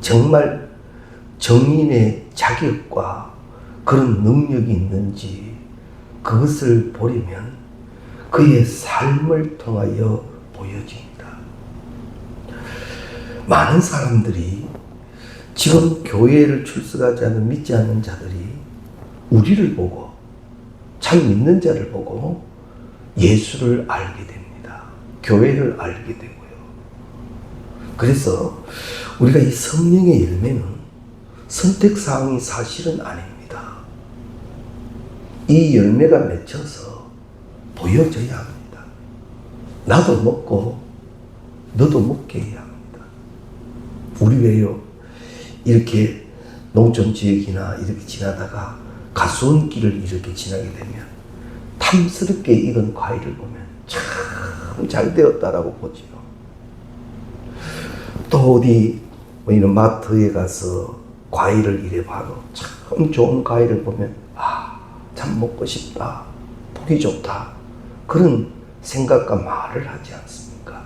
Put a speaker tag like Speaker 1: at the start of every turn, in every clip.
Speaker 1: 정말 정인의 자격과 그런 능력이 있는지 그것을 보려면 그의 삶을 통하여 보여집니다. 많은 사람들이 지금 교회를 출석하지 않는 믿지 않는 자들이 우리를 보고 참 믿는 자를 보고 예수를 알게 됩니다. 교회를 알게 되고요. 그래서 우리가 이 성령의 열매는 선택사항이 사실은 아닙니다. 이 열매가 맺혀서 보여져야 합니다. 나도 먹고 너도 먹게 해야 합니다. 우리 왜요? 이렇게 농촌지역이나 이렇게 지나다가 가수원길을 이렇게 지나게 되면 탐스럽게 익은 과일을 보면 참 잘 되었다라고 보지요. 또 어디 이런 마트에 가서 과일을 이래 봐도 참 좋은 과일을 보면 참 먹고 싶다, 보기 좋다, 그런 생각과 말을 하지 않습니까?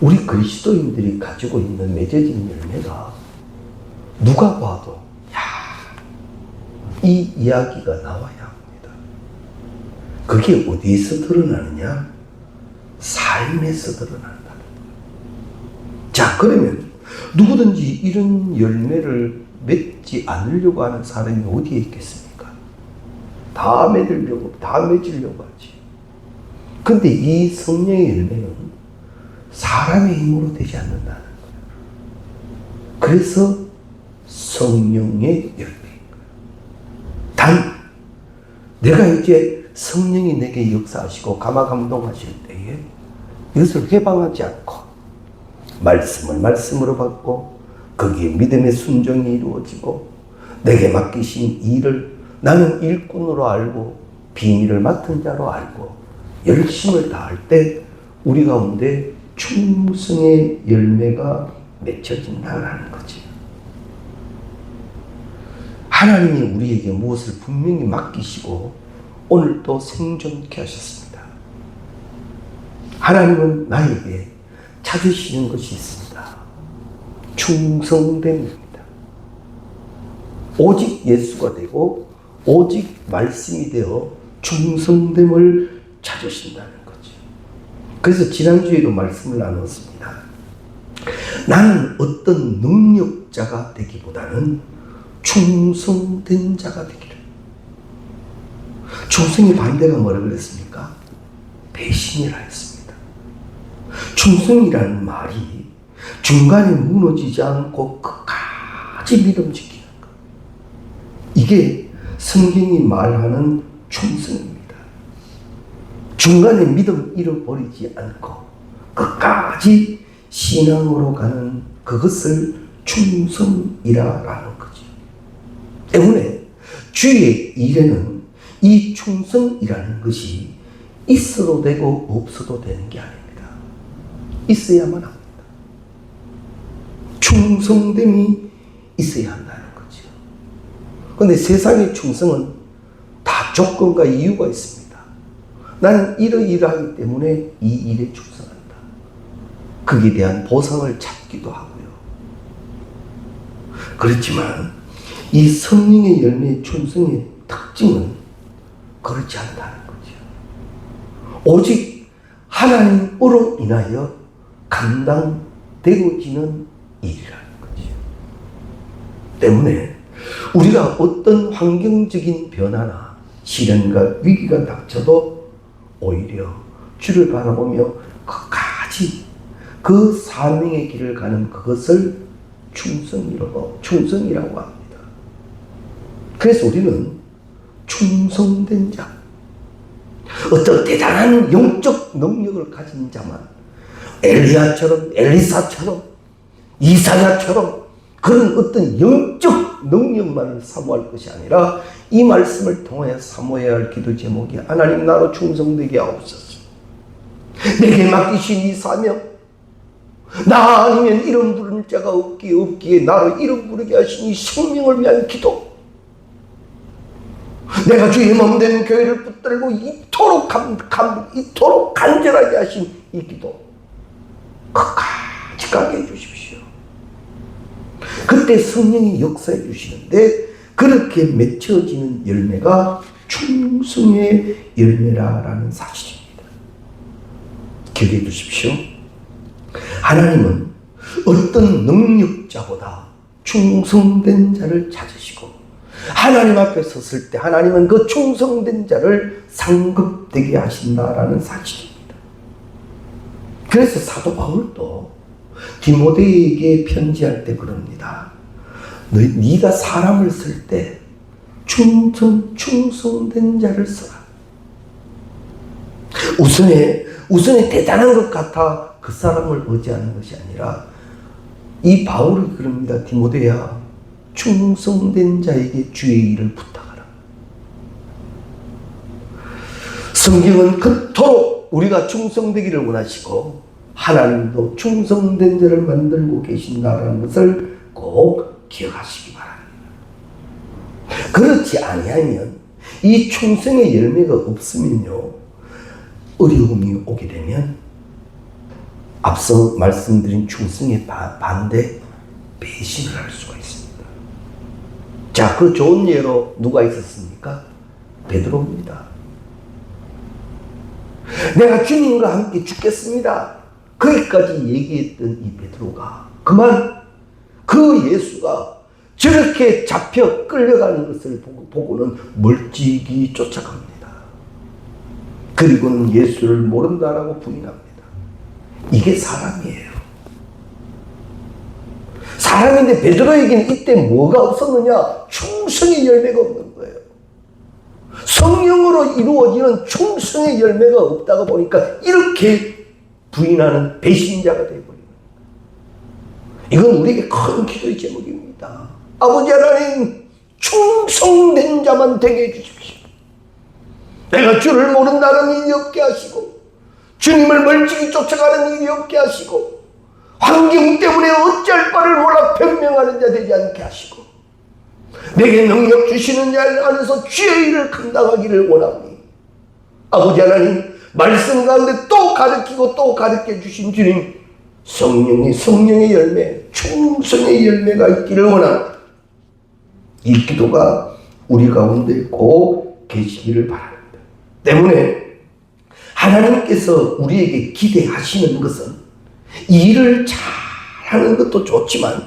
Speaker 1: 우리 그리스도인들이 가지고 있는 맺어진 열매가 누가 봐도 이 이야기가 나와야 합니다. 그게 어디에서 드러나느냐? 삶에서 드러난다. 자, 그러면 누구든지 이런 열매를 맺지 않으려고 하는 사람이 어디에 있겠습니까? 다 맺으려고 하지. 근데 이 성령의 열매는 사람의 힘으로 되지 않는다는 거예요. 그래서 성령의 열매. 단, 내가 이제 성령이 내게 역사하시고 감화감동하실 때에 이것을 회방하지 않고 말씀을 말씀으로 받고 거기에 믿음의 순종이 이루어지고 내게 맡기신 일을 나는 일꾼으로 알고 비밀을 맡은 자로 알고 열심을 다할 때 우리 가운데 충성의 열매가 맺혀진다는 거지. 하나님이 우리에게 무엇을 분명히 맡기시고 오늘 또 생존케 하셨습니다. 하나님은 나에게 찾으시는 것이 있습니다. 충성됨입니다. 오직 예수가 되고 오직 말씀이 되어 충성됨을 찾으신다는 거죠. 그래서 지난주에도 말씀을 나눴습니다. 나는 어떤 능력자가 되기보다는 충성된 자가 되기를. 충성의 반대가 뭐라 그랬습니까? 배신이라 했습니다. 충성이라는 말이 중간에 무너지지 않고 끝까지 믿음 지키는 것. 이게 성경이 말하는 충성입니다. 중간에 믿음 잃어버리지 않고 끝까지 신앙으로 가는 그것을 충성이라는 거죠. 때문에 주의 일에는 이 충성이라는 것이 있어도 되고 없어도 되는 게 아닙니다. 있어야만 합니다. 충성됨이 있어야 한다는 거죠. 그런데 세상의 충성은 다 조건과 이유가 있습니다. 나는 이러이러하기 때문에 이 일에 충성한다. 거기에 대한 보상을 찾기도 하고요. 그렇지만 이 성령의 열매의 충성의 특징은 그렇지 않다는 거죠. 오직 하나님으로 인하여 감당되어지는 일이라는 거죠. 때문에 우리가 어떤 환경적인 변화나 시련과 위기가 닥쳐도 오히려 주를 바라보며 끝까지 그 사명의 길을 가는 그것을 충성이라고 합니다. 그래서 우리는 충성된 자, 어떤 대단한 영적 능력을 가진 자만 엘리야처럼, 엘리사처럼, 이사야처럼 그런 어떤 영적 능력만을 사모할 것이 아니라 이 말씀을 통하여 사모해야 할 기도 제목이 하나님 나로 충성되게 하옵소서. 내게 맡기신 이 사명, 나 아니면 이름 부를 자가 없기에 나로 이름 부르게 하신 이 생명을 위한 기도, 내가 주의 몸된 교회를 붙들고 이토록 간절하게 하신 이 기도 끝까지 가게 해주십시오. 그때 성령이 역사해 주시는데 그렇게 맺혀지는 열매가 충성의 열매라는 사실입니다. 기억해 두십시오. 하나님은 어떤 능력자보다 충성된 자를 찾으시고 하나님 앞에 섰을 때 하나님은 그 충성된 자를 상급되게 하신다라는 사실입니다. 그래서 사도 바울도 디모데에게 편지할 때 그럽니다. 네가 사람을 쓸 때 충성된 자를 써라. 우선에 대단한 것 같아 그 사람을 의지하는 것이 아니라 이 바울이 그럽니다. 디모데야, 충성된 자에게 주의 일을 부탁하라. 성경은 그토록 우리가 충성되기를 원하시고 하나님도 충성된 자를 만들고 계신다는 것을 꼭 기억하시기 바랍니다. 그렇지 아니하면 이 충성의 열매가 없으면요, 어려움이 오게 되면 앞서 말씀드린 충성의 반대 배신을 할 수가 있습니다. 자, 그 좋은 예로 누가 있었습니까? 베드로입니다. 내가 주님과 함께 죽겠습니다. 거기까지 얘기했던 이 베드로가 그만 그 예수가 저렇게 잡혀 끌려가는 것을 보고는 멀찍이 쫓아갑니다. 그리고는 예수를 모른다라고 부인합니다. 이게 사람이에요. 사람인데 베드로에게는 이때 뭐가 없었느냐? 충성의 열매가 없는 거예요. 성령으로 이루어지는 충성의 열매가 없다가 보니까 이렇게 부인하는 배신자가 되어버립니다. 이건 우리에게 큰 기도의 제목입니다. 아버지 하나님, 충성된 자만 되게 해주십시오. 내가 주를 모른다는 일이 없게 하시고 주님을 멀찍이 쫓아가는 일이 없게 하시고 환경 때문에 어찌할 바를 몰라 변명하는 자 되지 않게 하시고 내게 능력 주시는 자 안에서 주의 일을 감당하기를 원하오니 아버지 하나님, 말씀 가운데 또 가르치고 또 가르쳐 주신 주님, 성령의 열매, 충성의 열매가 있기를 원합니다. 이 기도가 우리 가운데 꼭 계시기를 바랍니다. 때문에 하나님께서 우리에게 기대하시는 것은 일을 잘하는 것도 좋지만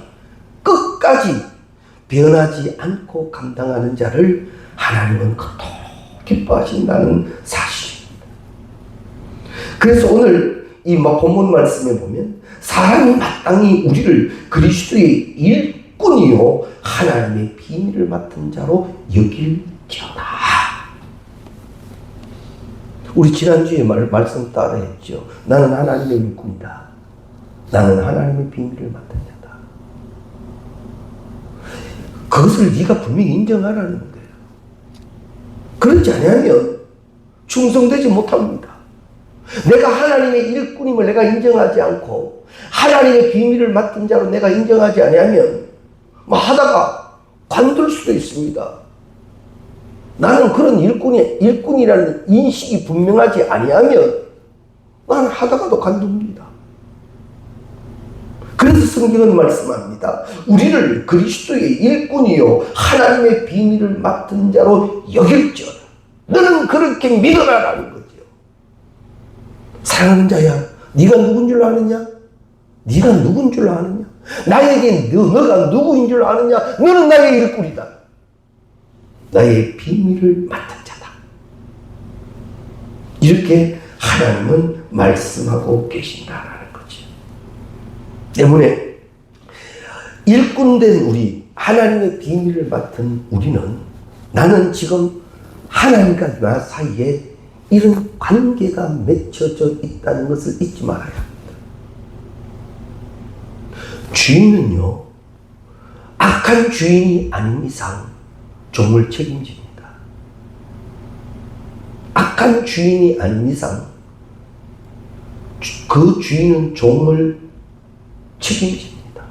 Speaker 1: 끝까지 변하지 않고 감당하는 자를 하나님은 그토록 기뻐하신다는 사실입니다. 그래서 오늘 이 본문 말씀에 보면 사람이 마땅히 우리를 그리스도의 일꾼이요 하나님의 비밀을 맡은 자로 여길지어다. 우리 지난주에 말씀 따라 했죠. 나는 하나님의 일꾼이다. 나는 하나님의 비밀을 맡은 자다. 그것을 네가 분명히 인정하라는 거예요. 그렇지 않으면 충성되지 못합니다. 내가 하나님의 일꾼임을 내가 인정하지 않고 하나님의 비밀을 맡은 자로 내가 인정하지 않으면 하다가 관둘 수도 있습니다. 나는 그런 일꾼이라는 인식이 분명하지 아니하면 나는 하다가도 관둡니다. 그래서 성경은 말씀합니다. 우리를 그리스도의 일꾼이요 하나님의 비밀을 맡은 자로 여길지어다. 너는 그렇게 믿어라라는 거죠. 사랑하는 자야, 네가 누군 줄 아느냐? 네가 누군 줄 아느냐? 나에게 너가 누구인 줄 아느냐? 너는 나의 일꾼이다. 나의 비밀을 맡은 자다. 이렇게 하나님은 말씀하고 계신다라는 거죠. 때문에 일꾼된 우리, 하나님의 비밀을 맡은 우리는 나는 지금 하나님과 나 사이에 이런 관계가 맺혀져 있다는 것을 잊지 말아야 합니다. 주인은요, 악한 주인이 아닌 이상 종을 책임집니다. 악한 주인이 아닌 이상 그 주인은 종을 책임집니다.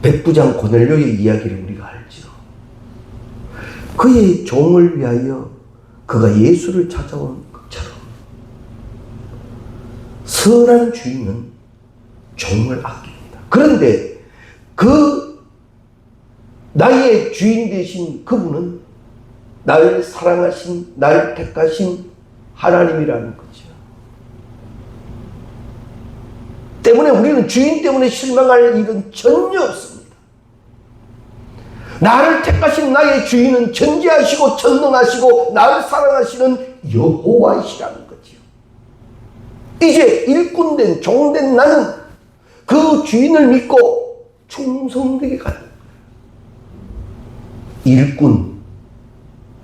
Speaker 1: 백부장 고넬료의 이야기를 우리가 알죠. 그의 종을 위하여 그가 예수를 찾아온 것처럼 선한 주인은 종을 아낍니다. 그런데 그 나의 주인 되신 그분은 나를 사랑하신, 나를 택하신 하나님이라는 거죠. 때문에 우리는 주인 때문에 실망할 일은 전혀 없습니다. 나를 택하신 나의 주인은 전지하시고 전능하시고 나를 사랑하시는 여호와이시라는 거죠. 이제 일꾼된 종된 나는 그 주인을 믿고 충성되게 가는 거예요. 일꾼,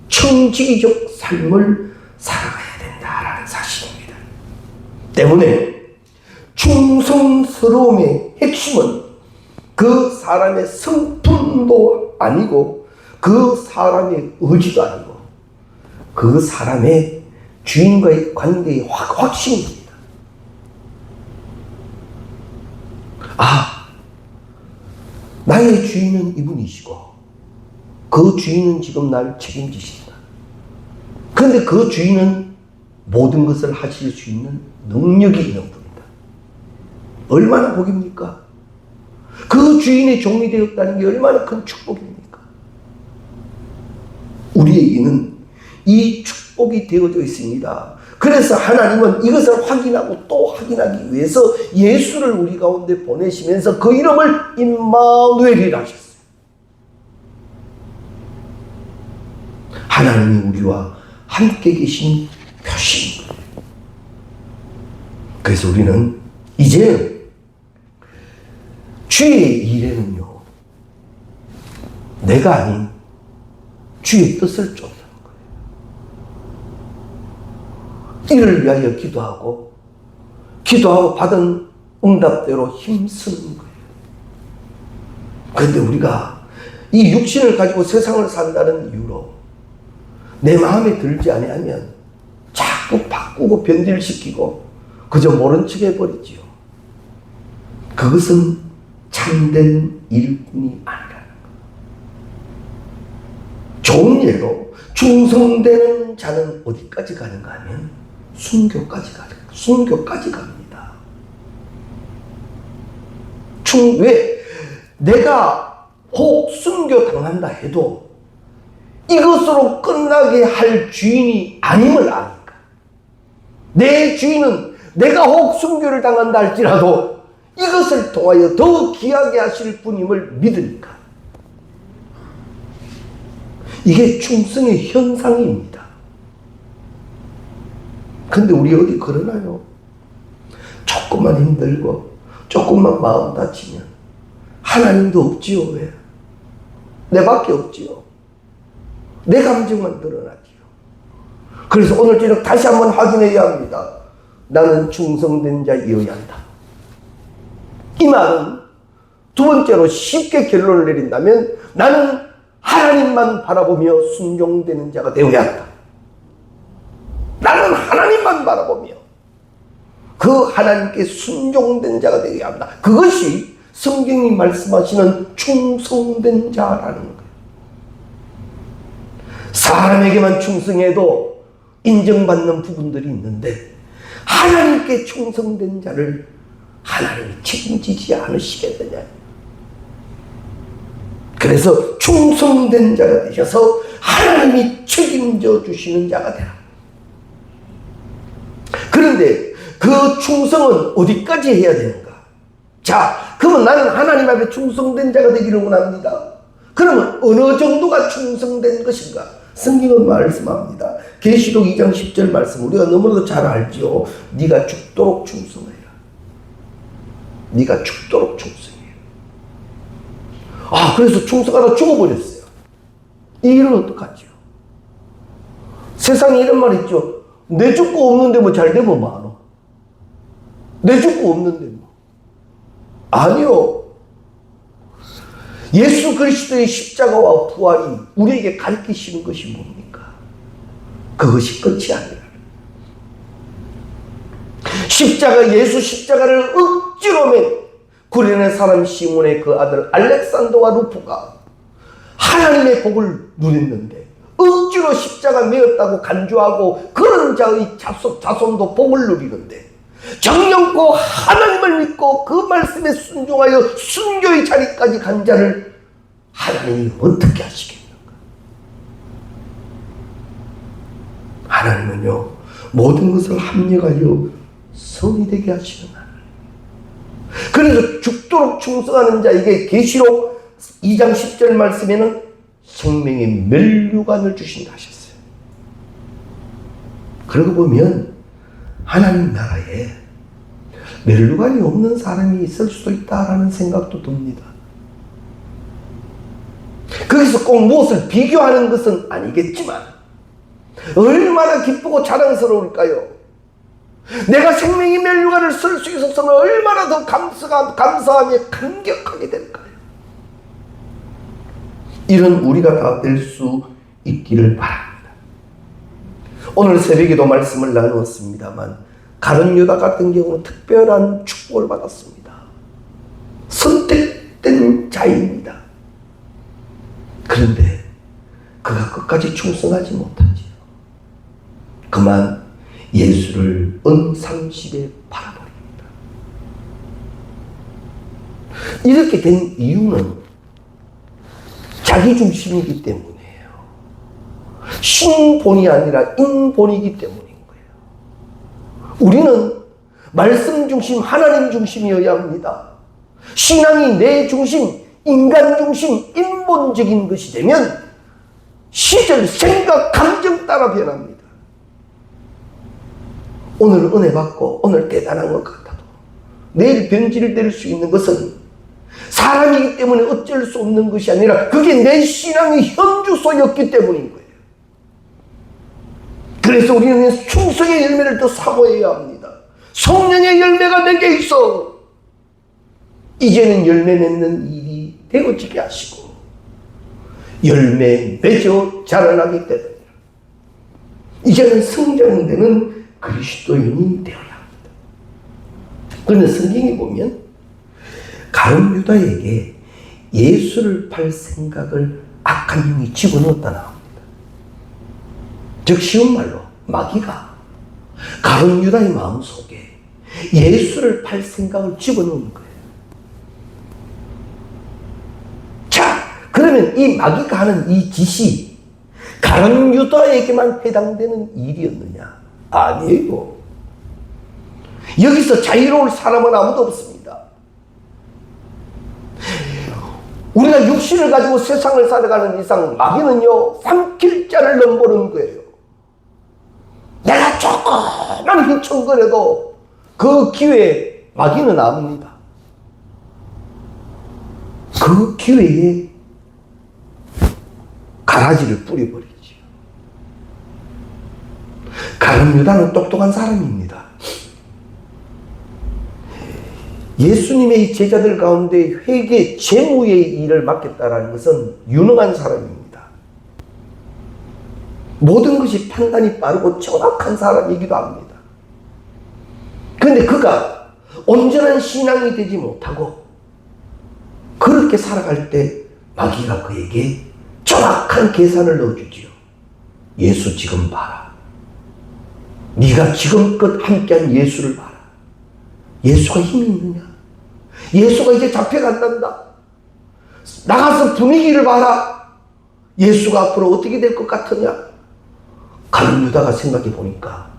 Speaker 1: 청지기적 삶을 살아가야 된다라는 사실입니다. 때문에 충성스러움의 핵심은 그 사람의 성품도 아니고 그 사람의 의지도 아니고 그 사람의 주인과의 관계의 확신입니다. 나의 주인은 이분이시고 그 주인은 지금 날 책임지신다. 그런데 그 주인은 모든 것을 하실 수 있는 능력이 있는 분이다. 얼마나 복입니까? 그 주인의 종이 되었다는 게 얼마나 큰 축복입니까? 우리에게는 이 축복이 되어져 있습니다. 그래서 하나님은 이것을 확인하고 또 확인하기 위해서 예수를 우리 가운데 보내시면서 그 이름을 임마누엘이라 하셨어요. 하나님이 우리와 함께 계신 표시입니다. 그래서 우리는 이제 주의 일에는요, 내가 아닌 주의 뜻을 쫓는 거예요. 이를 위하여 기도하고 받은 응답대로 힘쓰는 거예요. 그런데 우리가 이 육신을 가지고 세상을 산다는 이유로 내 마음에 들지 아니하면 자꾸 바꾸고 변질시키고 그저 모른 척 해버리지요. 그것은 참된 일꾼이 아니라는 것. 좋은 예로 충성되는 자는 어디까지 가는가 하면 순교까지 갑니다. 왜? 내가 혹 순교당한다 해도 이것으로 끝나게 할 주인이 아님을 아니까. 내 주인은 내가 혹 순교를 당한다 할지라도 이것을 통하여 더 귀하게 하실 분임을 믿으니까. 이게 충성의 현상입니다. 근데 우리 어디 그러나요? 조금만 힘들고 조금만 마음 다치면 하나님도 없지요. 왜? 내밖에 없지요. 내 감정만 드러나지요. 그래서 오늘 저녁 다시 한번 확인해야 합니다. 나는 충성된 자이어야 한다. 이 말은 두 번째로 쉽게 결론을 내린다면 나는 하나님만 바라보며 순종되는 자가 되어야 한다. 나는 하나님만 바라보며 그 하나님께 순종된 자가 되어야 한다. 그것이 성경이 말씀하시는 충성된 자라는 거예요. 사람에게만 충성해도 인정받는 부분들이 있는데 하나님께 충성된 자를 하나님이 책임지지 않으시겠느냐. 그래서 충성된 자가 되셔서 하나님이 책임져 주시는 자가 되라. 그런데 그 충성은 어디까지 해야 되는가? 자, 그러면 나는 하나님 앞에 충성된 자가 되기를 원합니다. 그러면 어느 정도가 충성된 것인가? 성경은 말씀합니다. 계시록 2장 10절 말씀 우리가 너무나도 잘 알죠. 네가 죽도록 충성해라. 네가 죽도록 충성해. 그래서 충성하다 죽어버렸어요. 이 일은 어떡하죠? 세상에 이런 말 있죠. 내 죽고 없는데 뭐 잘 되면 많어. 내 죽고 없는데 뭐. 아니요. 예수 그리스도의 십자가와 부활이 우리에게 가르치시는 것이 뭡니까? 그것이 끝이 아니라. 예수 십자가를 억지로 맨 구레네 사람 시몬의 그 아들 알렉산더와 루프가 하나님의 복을 누렸는데 억지로 십자가 메었다고 간주하고 그런 자의 자손도 복을 누리는데 정령고 하나님을 믿고 그 말씀에 순종하여 순교의 자리까지 간 자를 하나님이 어떻게 하시겠는가? 하나님은요, 모든 것을 합력하여 성이 되게 하시는 하나님. 그래서 죽도록 충성하는 자에게 계시록 2장 10절 말씀에는 생명의 면류관을 주신다 하셨어요. 그러고 보면 하나님 나라에 면류관이 없는 사람이 있을 수도 있다라는 생각도 듭니다. 거기서 꼭 무엇을 비교하는 것은 아니겠지만 얼마나 기쁘고 자랑스러울까요? 내가 생명의 면류관을 쓸 수 있어서는 얼마나 더 감사하며 감격하게 될까요? 이런 우리가 다 될 수 있기를 바랍니다. 오늘 새벽에도 말씀을 나누었습니다만 가룟 유다 같은 경우는 특별한 축복을 받았습니다. 선택된 자입니다. 그런데 그가 끝까지 충성하지 못하지요. 그만 예수를 은삼십에 팔아버립니다. 이렇게 된 이유는 자기중심이기 때문이에요. 신본이 아니라 인본이기 때문인 거예요. 우리는 말씀 중심, 하나님 중심이어야 합니다. 신앙이 내 중심, 인간 중심, 인본적인 것이 되면 시절, 생각, 감정 따라 변합니다. 오늘 은혜 받고 오늘 대단한 것 같아도 내일 변질될 수 있는 것은 사람이기 때문에 어쩔 수 없는 것이 아니라 그게 내 신앙의 현주소였기 때문인 거예요. 그래서 우리는 충성의 열매를 더 사모해야 합니다. 성령의 열매가 내게 있어 이제는 열매 맺는 일이 되어지게 하시고 열매 맺어 자라나기 때문에 이제는 성장되는 그리스도인이 되어야 합니다. 그런데 성경에 보면 가룟 유다에게 예수를 팔 생각을 악한 영이 집어넣었다 나옵니다. 즉 쉬운 말로 마귀가 가룟 유다의 마음속에 예수를 팔 생각을 집어넣은 거예요. 자, 그러면 이 마귀가 하는 이 짓이 가룟 유다에게만 해당되는 일이었느냐? 아니에요. 여기서 자유로울 사람은 아무도 없습니다. 우리가 육신을 가지고 세상을 살아가는 이상 마귀는요, 삼킬 자를 넘보는 거예요. 내가 조금만 휘청거려도 그 기회에 마귀는 압니다. 그 기회에 가라지를 뿌려버리죠. 가룟 유다는 똑똑한 사람입니다. 예수님의 제자들 가운데 회계 재무의 일을 맡겠다라는 것은 유능한 사람입니다. 모든 것이 판단이 빠르고 정확한 사람이기도 합니다. 그런데 그가 온전한 신앙이 되지 못하고 그렇게 살아갈 때 마귀가 그에게 정확한 계산을 넣어주지요. 예수 지금 봐라. 네가 지금껏 함께한 예수를 봐라. 예수가 힘이 있느냐? 예수가 이제 잡혀간단다. 나가서 분위기를 봐라. 예수가 앞으로 어떻게 될 것 같으냐? 가룟 유다가 생각해 보니까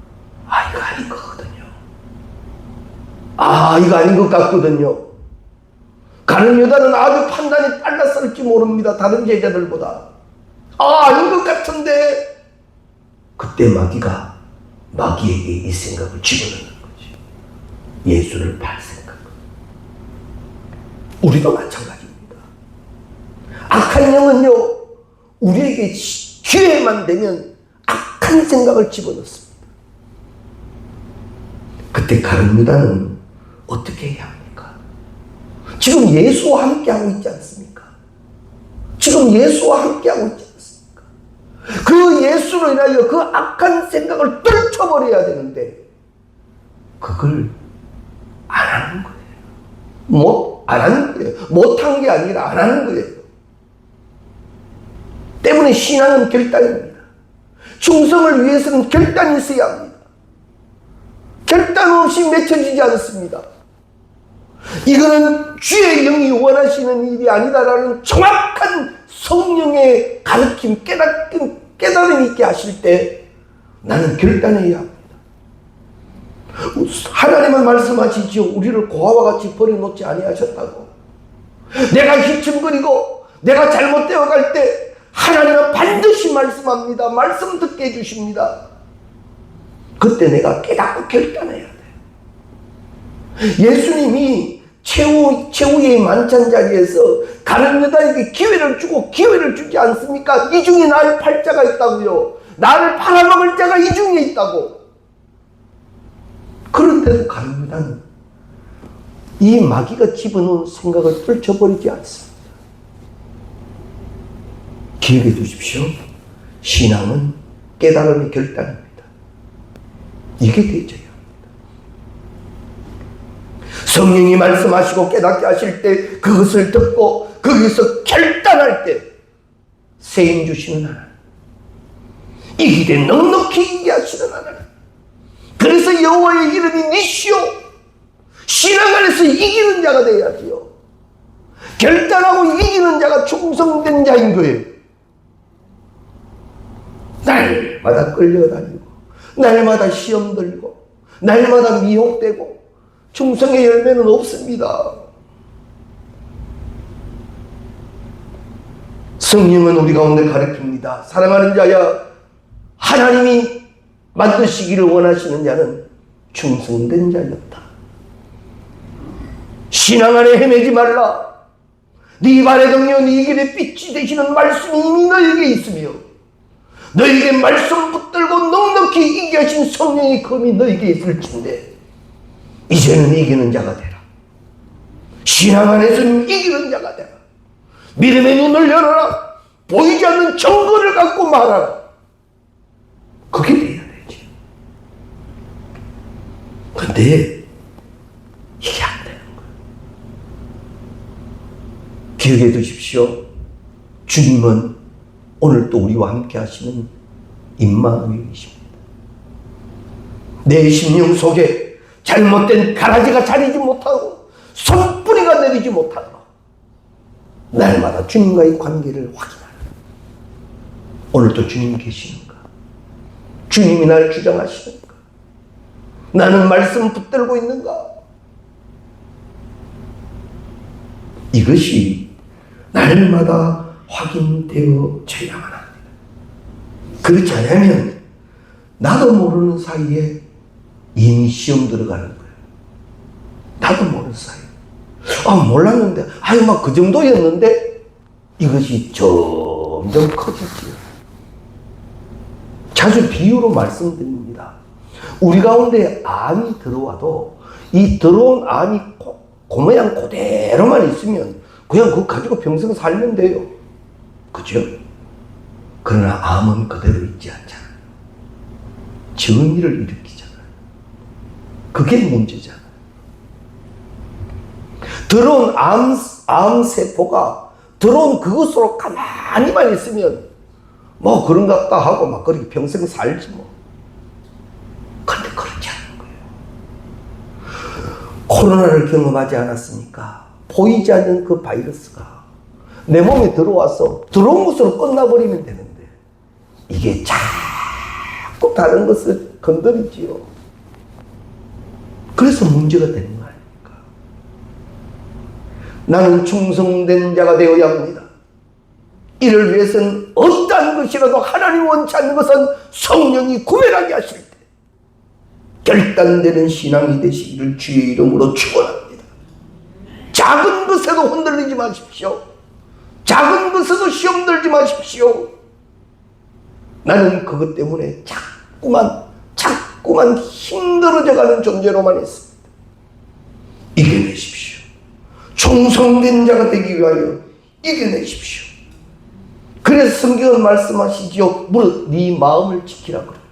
Speaker 1: 이거 아닌 거거든요. 이거 아닌 것 같거든요. 가룟 유다는 아주 판단이 빨랐을지 모릅니다. 다른 제자들보다. 아닌 것 같은데. 그때 마귀가 마귀에게 이 생각을 집어넣는 거지. 예수를 팔 생각. 우리도 마찬가지입니다. 악한 영은요, 우리에게 기회만 되면 악한 생각을 집어넣습니다. 그때 가룟 유다는 어떻게 해야 합니까? 지금 예수와 함께하고 있지 않습니까? 지금 예수와 함께하고 있지 않습니까? 그 예수로 인하여 그 악한 생각을 떨쳐버려야 되는데 그걸 안 하는 거예요. 안 하는 거예요. 못한 게 아니라 안 하는 거예요. 때문에 신앙은 결단입니다. 충성을 위해서는 결단이 있어야 합니다. 결단 없이 맺혀지지 않습니다. 이거는 주의 영이 원하시는 일이 아니다라는 정확한 성령의 가르침, 깨달음이 있게 하실 때 나는 결단해야 합니다. 하나님은 말씀하시지요. 우리를 고아와 같이 버려놓지 아니하셨다고. 내가 휘청거리고 내가 잘못되어 갈 때 하나님은 반드시 말씀합니다. 말씀 듣게 해주십니다. 그때 내가 깨닫고 결단해야 돼. 예수님이 최후의 만찬 자리에서 가룟 유다에게 기회를 주고 기회를 주지 않습니까? 이 중에 나의 팔자가 있다고요. 나를 팔아먹을 자가 이 중에 있다고. 그런데도 가룟 유다는 이 마귀가 집어넣은 생각을 떨쳐버리지 않습니다. 기억해 두십시오. 신앙은 깨달음의 결단입니다. 이게 되어져야 합니다. 성령이 말씀하시고 깨닫게 하실 때 그것을 듣고 거기서 결단할 때 세임 주시는 하나님, 이기되 넉넉히 이기게 하시는 하나님. 그래서 여호와의 이름이 니시오. 신앙 안에서 이기는 자가 되어야지요. 결단하고 이기는 자가 충성된 자인 거예요. 날마다 끌려다니고 날마다 시험 들고 날마다 미혹되고 충성의 열매는 없습니다. 성령은 우리 가운데 가르칩니다. 사랑하는 자야, 하나님이 만드시기를 원하시는 자는 충성된 자였다. 신앙 안에 헤매지 말라. 네 발에 덩여 네 길에 빛이 되시는 말씀이 이미 너에게 있으며 너에게 말씀 붙들고 넉넉히 이기게 하신 성령의 검이 너에게 있을진데 이제는 이기는 자가 되라. 신앙 안에서는 이기는 자가 되라. 믿음의 눈을 열어라. 보이지 않는 증거를 갖고 말하라. 그게 돼야 되지. 근데 이게 안 되는 거예요. 기억해 두십시오. 주님은 오늘 또 우리와 함께 하시는 임마누엘이십니다. 내 심령 속에 잘못된 가라지가 자리지 못하고 손뿌리가 내리지 못하도록 날마다 주님과의 관계를 확인하라. 오늘도 주님 계시는가? 주님이 날 주장하시는가? 나는 말씀 붙들고 있는가? 이것이 날마다 확인되어져야만 합니다. 그렇지 않으면 나도 모르는 사이에 이미 시험 들어가는 거예요. 나도 모르는 사이에. 몰랐는데, 막 그 정도였는데, 이것이 점점 커지지요. 자주 비유로 말씀드립니다. 우리 가운데 암이 들어와도, 이 들어온 암이 그 모양 그대로만 있으면, 그냥 그거 가지고 평생 살면 돼요. 그죠? 그러나 암은 그대로 있지 않잖아요. 정의를 일으키잖아요. 그게 문제잖아요. 들어온 암세포가 들어온 그것으로 가만히만 있으면 뭐 그런갑다 하고 막 그렇게 평생 살지 뭐. 근데 그렇지 않은 거예요. 코로나를 경험하지 않았습니까? 보이지 않는 그 바이러스가 내 몸에 들어와서 들어온 것으로 끝나버리면 되는데 이게 자꾸 다른 것을 건드리지요. 그래서 문제가 되는 거 아닙니까? 나는 충성된 자가 되어야 합니다. 이를 위해서는 어떠한 것이라도 하나님 원치 않는 것은 성령이 구별하게 하실 때 결단되는 신앙이 되시기를 주의 이름으로 축원합니다. 작은 것에도 흔들리지 마십시오. 작은 것에도 시험 들지 마십시오. 나는 그것 때문에 자꾸만 힘들어져 가는 존재로만 있습니다. 이겨내십시오. 충성된 자가 되기 위하여 이겨내십시오. 그래서 성경은 말씀하시지요. 무릇 네 마음을 지키라 그럽니다.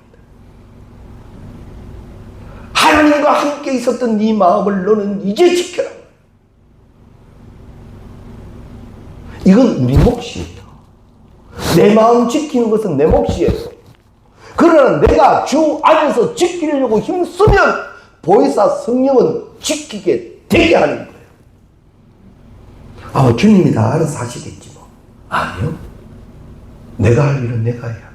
Speaker 1: 하나님과 함께 있었던 네 마음을 너는 이제 지켜라. 이건 우리 몫이에요. 내 마음 지키는 것은 내 몫이에요. 그러나 내가 주 안에서 지키려고 힘쓰면 보혜사 성령은 지키게 되게 하는 거예요. 아, 주님이 다 알아서 하시겠지 뭐. 아니요. 내가 할 일은 내가 해야 돼요.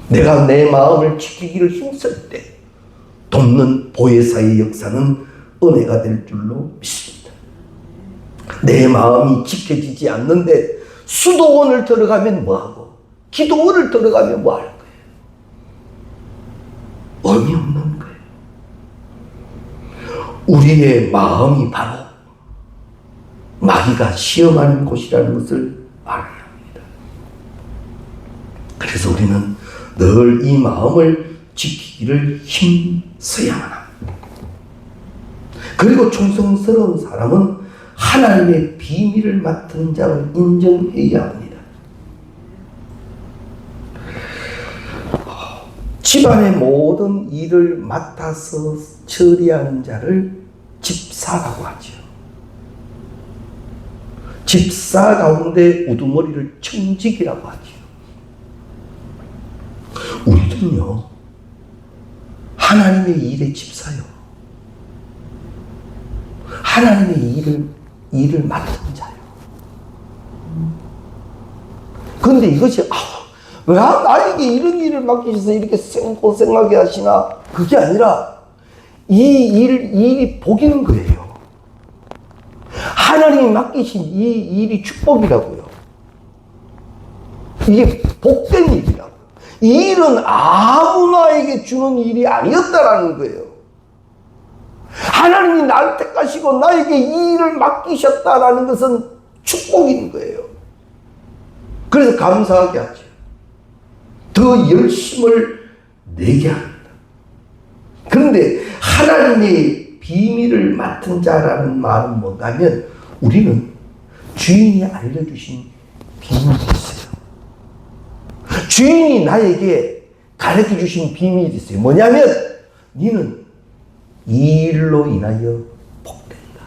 Speaker 1: 내가 내 마음을 지키기를 힘쓸 때 돕는 보혜사의 역사는 은혜가 될 줄로 믿습니다. 내 마음이 지켜지지 않는데 수도원을 들어가면 뭐하고 기도원을 들어가면 뭐 할 거예요? 의미 없는 거예요. 우리의 마음이 바로 마귀가 시험하는 곳이라는 것을 알아야 합니다. 그래서 우리는 늘 이 마음을 지키기를 힘써야만 합니다. 그리고 충성스러운 사람은 하나님의 비밀을 맡은 자를 인정해야 합니다. 집안의 모든 일을 맡아서 처리하는 자를 집사라고 하죠. 집사 가운데 우두머리를 청직이라고 하죠. 우리는요, 하나님의 일의 집사요. 하나님의 일을 맡은 자요. 그런데 이것이, 왜 나에게 이런 일을 맡기셔서 이렇게 생고생하게 하시나? 그게 아니라, 이 일이 복인 거예요. 하나님이 맡기신 이 일이 축복이라고요. 이게 복된 일이라고. 이 일은 아무나에게 주는 일이 아니었다라는 거예요. 하나님이 나를 택하시고 나에게 이 일을 맡기셨다라는 것은 축복인 거예요. 그래서 감사하게 하죠. 더 열심을 내게 합니다. 그런데 하나님의 비밀을 맡은 자라는 말은 뭔가면 우리는 주인이 알려주신 비밀이 있어요. 주인이 나에게 가르쳐 주신 비밀이 있어요. 뭐냐면 너는 이 일로 인하여 복된다.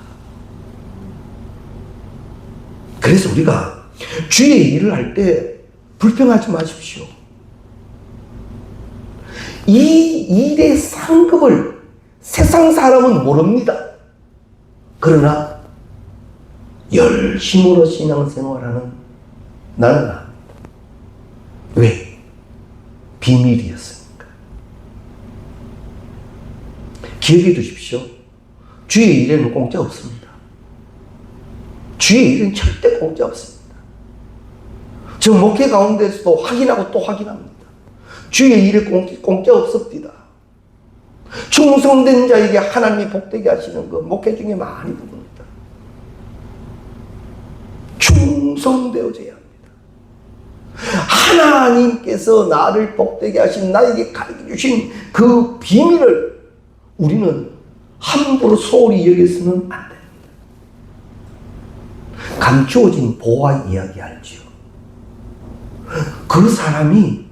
Speaker 1: 그래서 우리가 주의 일을 할 때 불평하지 마십시오. 이 일의 상급을 세상 사람은 모릅니다. 그러나 열심으로 신앙생활하는 나는 압니다. 왜? 비밀이었으니까. 기억해 두십시오. 주의 일에는 공짜 없습니다. 주의 일은 절대 공짜 없습니다. 저 목회 가운데서도 확인하고 또 확인합니다. 주의 일에 공짜 없습니다. 충성된 자에게 하나님이 복되게 하시는 거 목회 중에 많이 봅니다. 충성되어져야 합니다. 하나님께서 나를 복되게 하신 나에게 가르쳐 주신 그 비밀을 우리는 함부로 소홀히 여겨서는 안 됩니다. 감추어진 보화 이야기 알죠? 그 사람이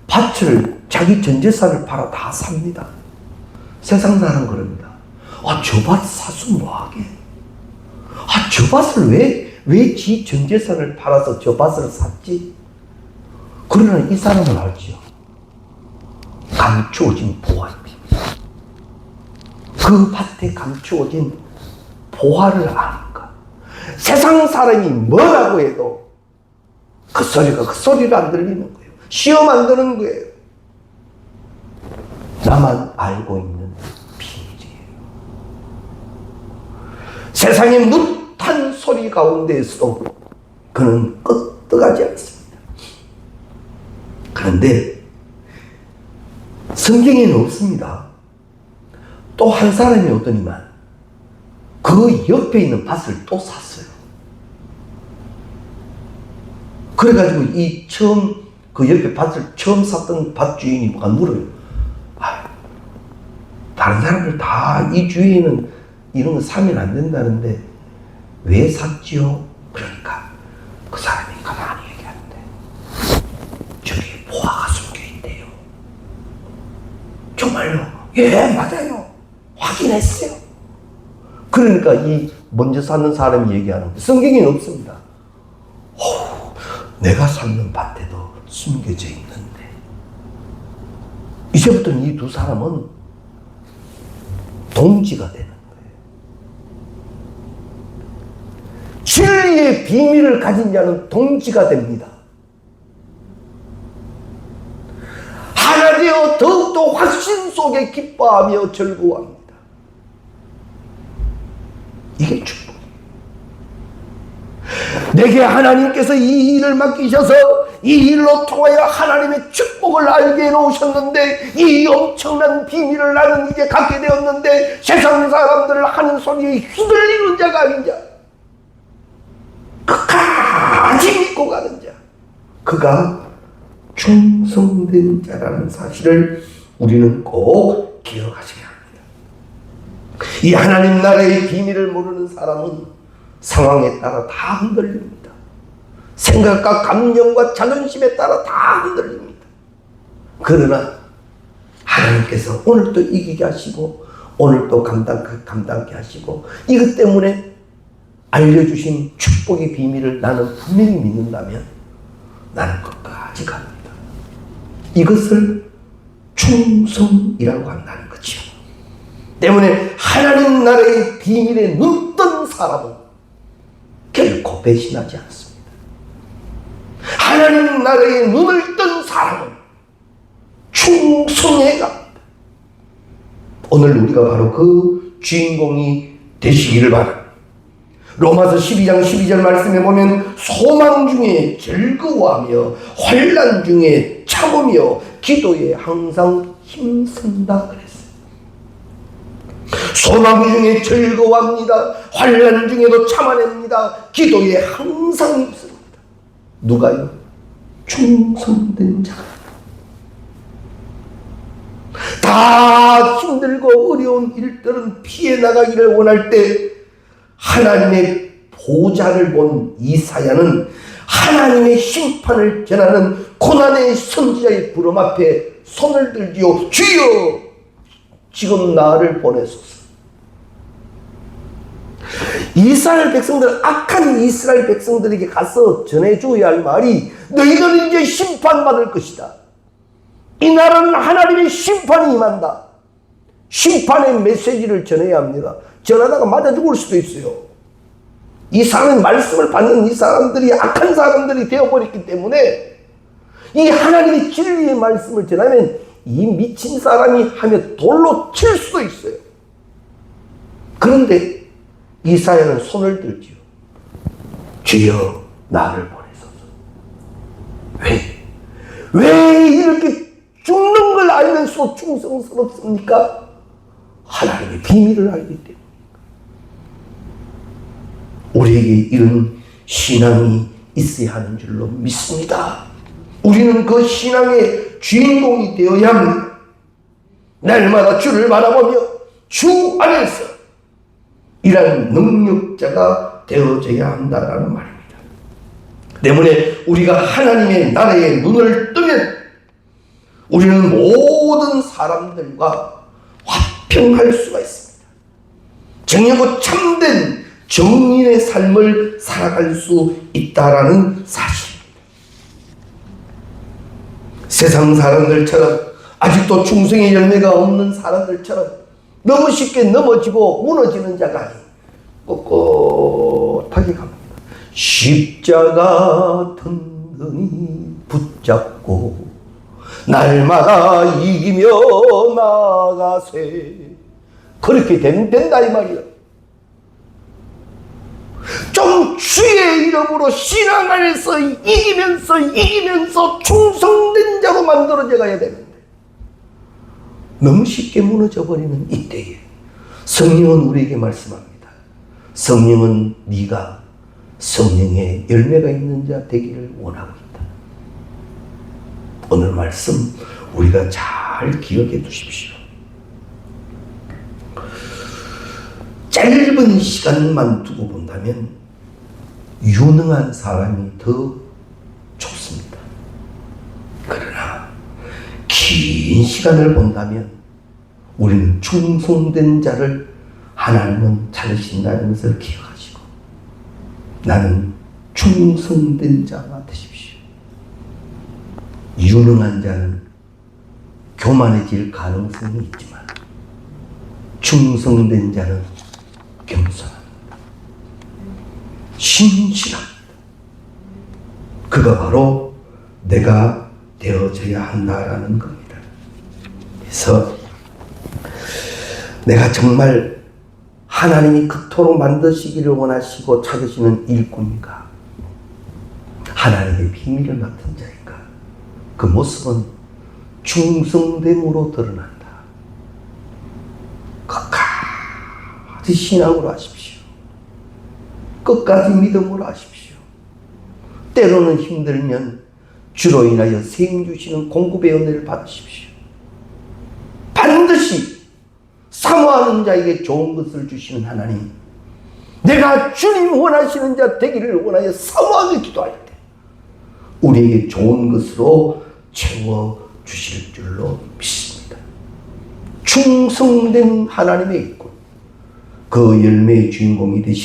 Speaker 1: 밭을 자기 전 재산을 팔아 다 삽니다. 세상 사람 그럽니다. 저 밭 사수 뭐하게? 저 밭을 왜 지 전 재산을 팔아서 저 밭을 샀지? 그러나 이 사람은 알죠. 감추어진 보화입니다. 그 밭에 감추어진 보화를 아니까. 세상 사람이 뭐라고 해도 그 소리를 안 들리는 거예요. 시험 안 드는 거예요. 나만 알고 있는 비밀이에요. 세상의 무탄 소리 가운데에서도 그는 끄떡하지 않습니다. 그런데 성경에는 없습니다. 또 한 사람이 오더니만 그 옆에 있는 밭을 또 샀어요. 그래가지고 그 옆에 밭을 처음 샀던 밭 주인이 물어요. 다른 사람들 다 이 주위에는 이런 거 사면 안 된다는데 왜 샀지요? 그러니까 그 사람이 가만히 얘기하는데 저기 보화가 숨겨 있대요. 정말요? 예, 맞아요. 확인했어요. 그러니까 이 먼저 샀는 사람이 얘기하는 거예요. 성경에는 없습니다. 내가 샀는 밭에도 숨겨져 있는데 이제부터는 이 두 사람은 동지가 되는 거예요. 진리의 비밀을 가진 자는 동지가 됩니다. 하나 되어 더욱더 확신 속에 기뻐하며 즐거워합니다. 이게 축복이에요. 내게 하나님께서 이 일을 맡기셔서 이 일로 통하여 하나님의 축복을 알게 해놓으셨는데, 이 엄청난 비밀을 나는 이제 갖게 되었는데, 세상 사람들을 하는 소리에 휘둘리는 자가 아닌 자, 끝까지 믿고 가는 자, 그가 충성된 자라는 사실을 우리는 꼭 기억하셔야 합니다. 이 하나님 나라의 비밀을 모르는 사람은 상황에 따라 다 흔들립니다. 생각과 감정과 자존심에 따라 다 흔들립니다. 그러나 하나님께서 오늘 또 이기게 하시고, 오늘 또 감당케 하시고, 이것 때문에 알려주신 축복의 비밀을 나는 분명히 믿는다면 나는 끝까지 갑니다. 이것을 충성이라고 한다는 거죠. 때문에 하나님 나라의 비밀에 눈뜬 사람은 결코 배신하지 않습니다. 하나님 나라에 눈을 뜬 사람은 충성해 갑니다. 오늘 우리가 바로 그 주인공이 되시기를 바랍니다. 로마서 12장 12절 말씀에 보면 소망 중에 즐거워하며 환난 중에 참으며 기도에 항상 힘쓴다 그랬어요. 소망 중에 즐거워합니다. 환난 중에도 참아냅니다. 기도에 항상 힘씁니다. 누가요? 충성된 자가. 다 힘들고 어려운 일들은 피해 나가기를 원할 때 하나님의 보좌를 본 이사야는 하나님의 심판을 전하는 고난의 선지자의 부름 앞에 손을 들지요. 주여 지금 나를 보내소서. 이스라엘 백성들, 악한 이스라엘 백성들에게 가서 전해줘야 할 말이, 너희들은 이제 심판받을 것이다. 이 나라는 하나님의 심판이 임한다. 심판의 메시지를 전해야 합니다. 전하다가 맞아 죽을 수도 있어요. 이 사람의 말씀을 받는 이 사람들이 악한 사람들이 되어버렸기 때문에, 이 하나님의 진리의 말씀을 전하면 이 미친 사람이 하며 돌로 칠 수도 있어요. 그런데 이사야는 손을 들지요. 주여 나를 보내소서. 왜 이렇게 죽는 걸 알면서 충성스럽습니까? 하나님의 비밀을 알기 때문에. 우리에게 이런 신앙이 있어야 하는 줄로 믿습니다. 우리는 그 신앙의 주인공이 되어야 합니다. 날마다 주를 바라보며 주 안에서 이런 능력자가 되어져야 한다는 말입니다. 때문에 우리가 하나님의 나라에 눈을 뜨면 우리는 모든 사람들과 화평할 수가 있습니다. 정의하고 참된 정인의 삶을 살아갈 수 있다라는 사실입니다. 세상 사람들처럼 아직도 충성의 열매가 없는 사람들처럼 너무 쉽게 넘어지고 무너지는 자가 아닌 꼿꼿하게 갑니다. 십자가 든든히 붙잡고 날마다 이기며 나아가세. 그렇게 된다 이 말이야. 좀 주의 이름으로 신앙 안에서 이기면서 충성된 자로 만들어져 가야 되는데, 너무 쉽게 무너져 버리는 이때에 성령은 우리에게 말씀합니다. 성령은 네가 성령의 열매가 있는 자 되기를 원하고 있다. 오늘 말씀 우리가 잘 기억해 두십시오. 짧은 시간만 두고 본다면 유능한 사람이 더 좋습니다. 그러나 긴 시간을 본다면 우리는 충성된 자를 하나님은 찾으신다는 것을 기억하시고, 나는 충성된 자가 되십시오. 유능한 자는 교만해질 가능성이 있지만 충성된 자는 겸손합니다. 신실합니다. 그가 바로 내가 되어져야 한다라는 겁니다. 그래서 내가 정말 하나님이 그토록 만드시기를 원하시고 찾으시는 일꾼인가? 하나님의 비밀을 맡은 자인가? 그 모습은 충성됨으로 드러난다. 끝까지 신앙으로 하십시오. 끝까지 믿음으로 하십시오. 때로는 힘들면 주로 인하여 생 주시는 공급의 은혜를 받으십시오. 반드시 사모하는 자에게 좋은 것을 주시는 하나님, 내가 주님 원하시는 자 되기를 원하여 사모하며 기도할 때 우리에게 좋은 것으로 채워주실 줄로 믿습니다. 충성된 하나님의 일꾼, 그 열매의 주인공이 되시기를